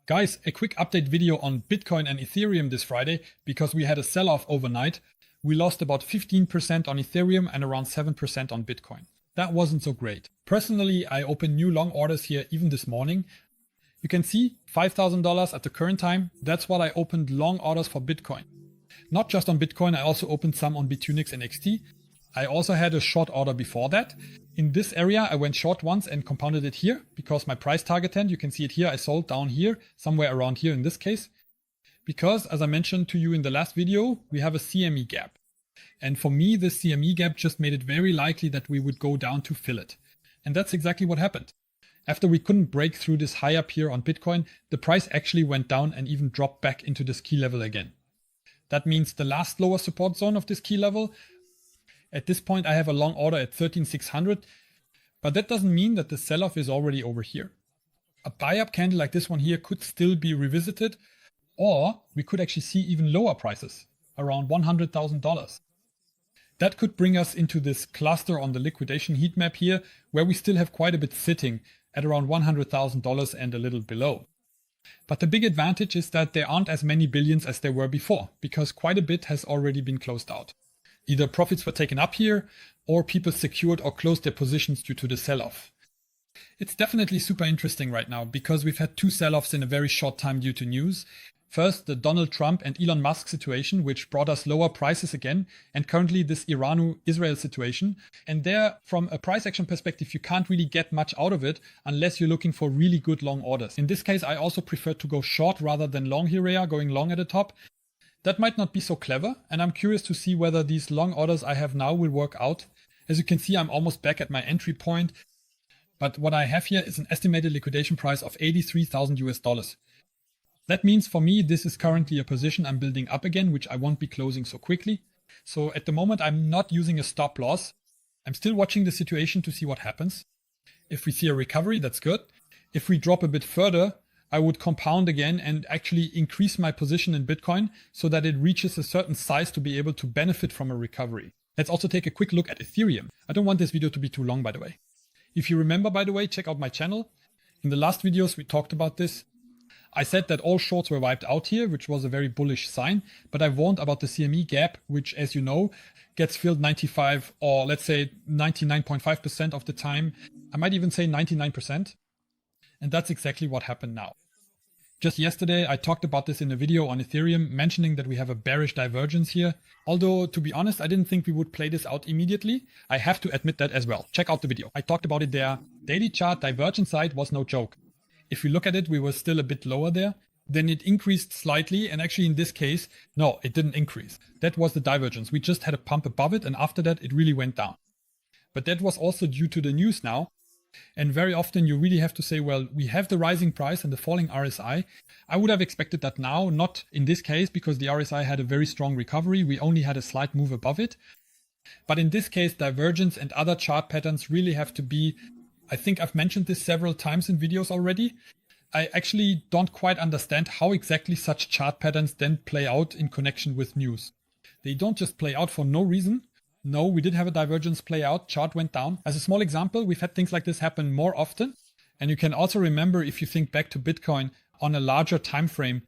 Guys, a quick update video on Bitcoin and Ethereum this Friday because we had a sell-off overnight. We lost about 15% on Ethereum and around 7% on Bitcoin. That wasn't so great. Personally, I opened new long orders here even this morning. You can see $5,000 at the current time. That's what I opened long orders for Bitcoin. Not just on Bitcoin, I also opened some on Bitunix and XT. I also had a short order before that. In this area, I went short once and compounded it here because my price target end, you can see it here, I sold down here, somewhere around here in this case. Because, as I mentioned to you in the last video, we have a CME gap. And for me, this CME gap just made it very likely that we would go down to fill it. And that's exactly what happened. After we couldn't break through this high up here on Bitcoin, the price actually went down and even dropped back into this key level again. That means the last lower support zone of this key level. At this point, I have a long order at 13,600, but that doesn't mean that the sell-off is already over here. A buy-up candle like this one here could still be revisited, or we could actually see even lower prices, around $100,000. That could bring us into this cluster on the liquidation heat map here, where we still have quite a bit sitting at around $100,000 and a little below. But the big advantage is that there aren't as many billions as there were before, because quite a bit has already been closed out. Either profits were taken up here, or people secured or closed their positions due to the sell-off. It's definitely super interesting right now because we've had two sell-offs in a very short time due to news. First, the Donald Trump and Elon Musk situation, which brought us lower prices again, and currently this Iran-Israel situation. And there, from a price action perspective, you can't really get much out of it unless you're looking for really good long orders. In this case, I also prefer to go short rather than long here, going long at the top. That might not be so clever, and I'm curious to see whether these long orders I have now will work out. As you can see, I'm almost back at my entry point, but what I have here is an estimated liquidation price of $83,000. That means for me, this is currently a position I'm building up again, which I won't be closing so quickly. So at the moment, I'm not using a stop loss. I'm still watching the situation to see what happens. If we see a recovery, that's good. If we drop a bit further, I would compound again and actually increase my position in Bitcoin so that it reaches a certain size to be able to benefit from a recovery. Let's also take a quick look at Ethereum. I don't want this video to be too long, by the way. If you remember, by the way, check out my channel. In the last videos, we talked about this. I said that all shorts were wiped out here, which was a very bullish sign, but I warned about the CME gap, which, as you know, gets filled 95 or let's say 99.5% of the time. I might even say 99%. And that's exactly what happened now. Just yesterday, I talked about this in a video on Ethereum, mentioning that we have a bearish divergence here. Although, to be honest, I didn't think we would play this out immediately. I have to admit that as well. Check out the video. I talked about it there. Daily chart divergence side was no joke. If we look at it, we were still a bit lower there. Then it increased slightly, and actually in this case, no, it didn't increase. That was the divergence. We just had a pump above it, and after that, it really went down. But that was also due to the news now. And very often you really have to say, well, we have the rising price and the falling RSI. I would have expected that now, not in this case, because the RSI had a very strong recovery. We only had a slight move above it. But in this case, divergence and other chart patterns really have to be, I think I've mentioned this several times in videos already. I actually don't quite understand how exactly such chart patterns then play out in connection with news. They don't just play out for no reason. No, we did have a divergence play out, chart went down. As a small example, we've had things like this happen more often. And you can also remember, if you think back to Bitcoin on a larger time frame,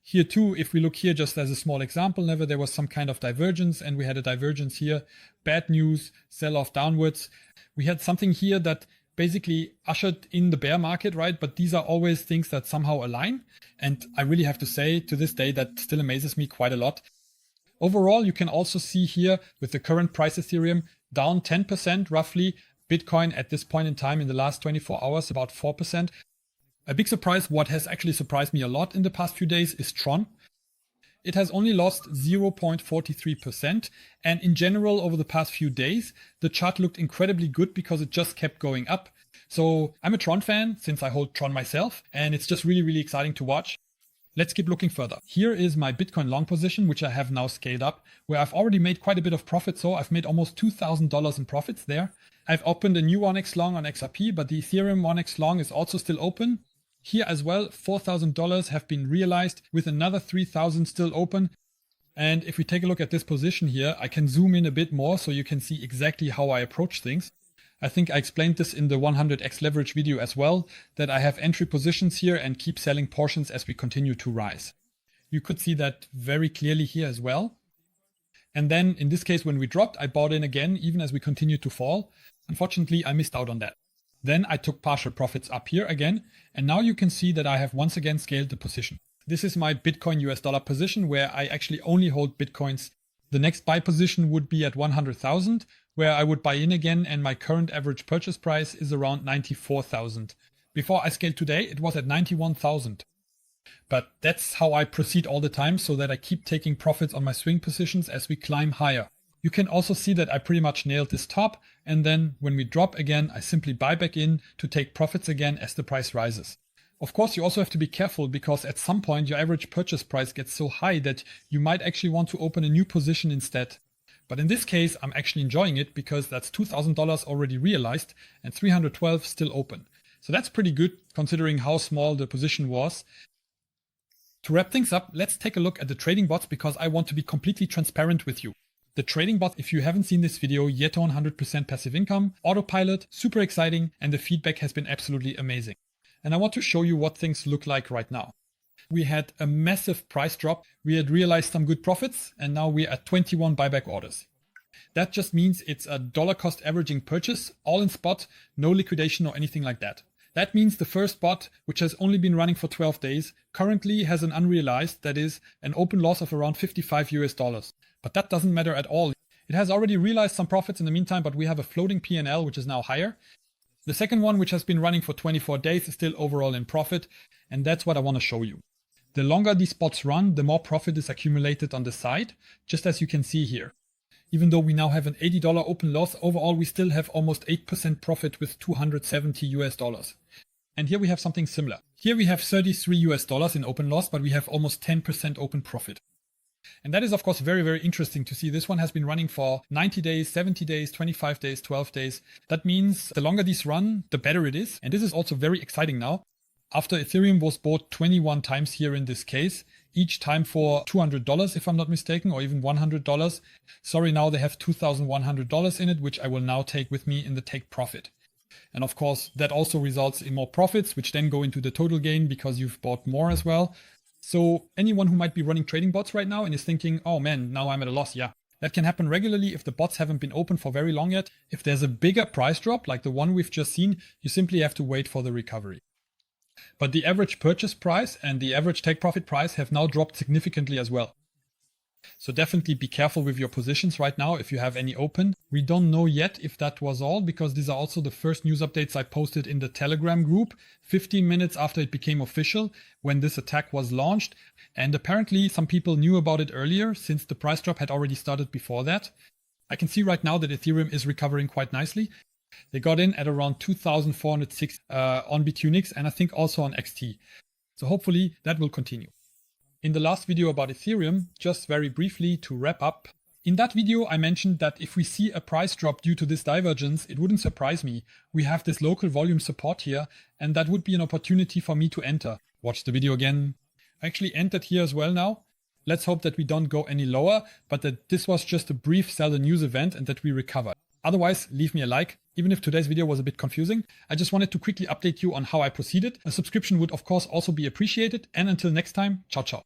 here too, if we look here just as a small example, never there was some kind of divergence and we had a divergence here, bad news, sell off downwards. We had something here that basically ushered in the bear market, right? But these are always things that somehow align. And I really have to say to this day, that still amazes me quite a lot. Overall, you can also see here with the current price Ethereum down 10% roughly. Bitcoin at this point in time in the last 24 hours, about 4%. A big surprise, what has actually surprised me a lot in the past few days is Tron. It has only lost 0.43%. And in general, over the past few days, the chart looked incredibly good because it just kept going up. So I'm a Tron fan since I hold Tron myself, and it's just really, really exciting to watch. Let's keep looking further. Here is my Bitcoin long position, which I have now scaled up, where I've already made quite a bit of profit. So I've made almost $2,000 in profits there. I've opened a new 1x long on XRP, but the Ethereum 1x long is also still open. Here as well, $4,000 have been realized with another 3,000 still open. And if we take a look at this position here, I can zoom in a bit more so you can see exactly how I approach things. I think I explained this in the 100x leverage video as well, that I have entry positions here and keep selling portions as we continue to rise. You could see that very clearly here as well. And then in this case, when we dropped, I bought in again, even as we continued to fall. Unfortunately, I missed out on that. Then I took partial profits up here again. And now you can see that I have once again scaled the position. This is my Bitcoin US dollar position where I actually only hold Bitcoins. The next buy position would be at 100,000, where I would buy in again, and my current average purchase price is around 94,000. Before I scaled today, it was at 91,000. But that's how I proceed all the time, so that I keep taking profits on my swing positions as we climb higher. You can also see that I pretty much nailed this top, and then when we drop again, I simply buy back in to take profits again as the price rises. Of course, you also have to be careful because at some point your average purchase price gets so high that you might actually want to open a new position instead. But in this case, I'm actually enjoying it because that's $2,000 already realized and 312 still open. So that's pretty good considering how small the position was. To wrap things up, let's take a look at the trading bots because I want to be completely transparent with you. The trading bot, if you haven't seen this video, yet on 100% passive income, autopilot, super exciting, and the feedback has been absolutely amazing. And I want to show you what things look like right now. We had a massive price drop, we had realized some good profits, and now we're at 21 buyback orders. That just means it's a dollar cost averaging purchase, all in spot, no liquidation or anything like that. That means the first bot, which has only been running for 12 days, currently has an unrealized, that is, an open loss of around $55. But that doesn't matter at all. It has already realized some profits in the meantime, but we have a floating P&L, which is now higher. The second one, which has been running for 24 days, is still overall in profit, and that's what I want to show you. The longer these bots run, the more profit is accumulated on the side, just as you can see here. Even though we now have an $80 open loss, overall we still have almost 8% profit with $270. And here we have something similar. Here we have $33 in open loss, but we have almost 10% open profit. And that is of course very, very interesting to see. This one has been running for 90 days, 70 days, 25 days, 12 days. That means the longer these run, the better it is. And this is also very exciting now. After Ethereum was bought 21 times here in this case, each time for $200 if I'm not mistaken, or even $100. Sorry, now they have $2,100 in it, which I will now take with me in the take profit. And of course, that also results in more profits, which then go into the total gain because you've bought more as well. So anyone who might be running trading bots right now and is thinking, oh man, now I'm at a loss. Yeah, that can happen regularly if the bots haven't been open for very long yet. If there's a bigger price drop like the one we've just seen, you simply have to wait for the recovery. But the average purchase price and the average take profit price have now dropped significantly as well. So definitely be careful with your positions right now if you have any open. We don't know yet if that was all because these are also the first news updates I posted in the Telegram group 15 minutes after it became official when this attack was launched. And apparently some people knew about it earlier since the price drop had already started before that. I can see right now that Ethereum is recovering quite nicely. They got in at around 2,406 on Bitunix and I think also on XT. So hopefully that will continue. In the last video about Ethereum, just very briefly to wrap up, in that video I mentioned that if we see a price drop due to this divergence, it wouldn't surprise me. We have this local volume support here and that would be an opportunity for me to enter. Watch the video again. I actually entered here as well now. Let's hope that we don't go any lower, but that this was just a brief sell the news event and that we recover. Otherwise, leave me a like. Even if today's video was a bit confusing, I just wanted to quickly update you on how I proceeded. A subscription would of course also be appreciated. And until next time, ciao ciao.